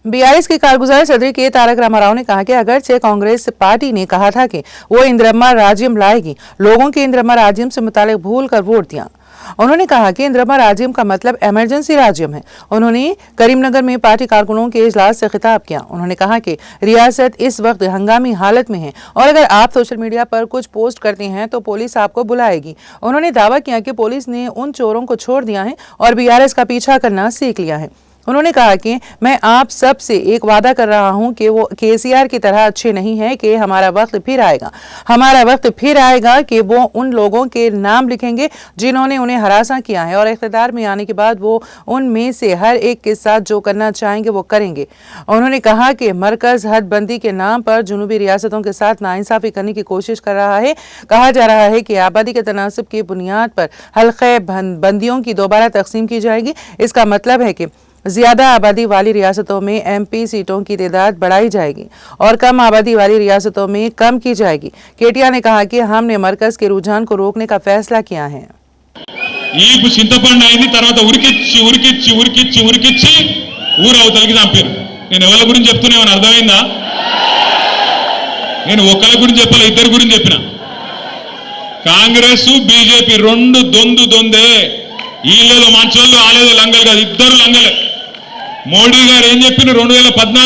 BRS के कारगुजार सदर के तारक रामाराव ने कहा कि अगरचे कांग्रेस पार्टी ने कहा था कि वो इंदिरम्मा राज्यम लाएगी, लोगों के इंदिरम्मा राज्यम से मुतालिक भूल कर वोट दिया। उन्होंने कहा कि इंदिरम्मा राज्यम का मतलब इमरजेंसी राज्यम है। उन्होंने करीमनगर में पार्टी कारकुनों के इजलास से खिताब किया। उन्होंने कहा कि रियासत इस वक्त हंगामी हालत में है और अगर आप सोशल मीडिया पर कुछ पोस्ट करते हैं तो पुलिस आपको बुलाएगी। उन्होंने दावा किया कि पुलिस ने उन चोरों को छोड़ दिया है और बीआरएस का पीछा करना सीख लिया है। उन्होंने कहा कि मैं आप सब से एक वादा कर रहा हूं कि वो केसीआर की तरह अच्छे नहीं है कि हमारा वक्त फिर आएगा। हमारा वक्त फिर आएगा कि वो उन लोगों के नाम लिखेंगे जिन्होंने उन्हें हरासा किया है और इख्तिदार में आने के बाद वो उनमें से हर एक के साथ जो करना चाहेंगे वो करेंगे। उन्होंने कहा कि मरकज हदबंदी के नाम पर जुनूबी रियासतों के साथ नाइंसाफी करने की कोशिश कर रहा है। कहा जा रहा है कि आबादी के तनासब की बुनियाद पर हल्के बंदियों की दोबारा तकसीम की जाएगी। इसका मतलब है कि ज्यादा आबादी वाली रियासतों में एमपी सीटों की तादाद बढ़ाई जाएगी और कम आबादी वाली रियासतों में कम की जाएगी। केटिया ने कहा कि हमने मरकज के रुझान को रोकने का फैसला किया है। కాంగ్రెస్ బీజేపీ రెండు దొందే ఈళ్ళలో మంచోళ్ళు ఆలేదో లంగలు కాదు, ఇద్దరు లంగలే। మోడీ గారు ఏం చెప్పిన 2014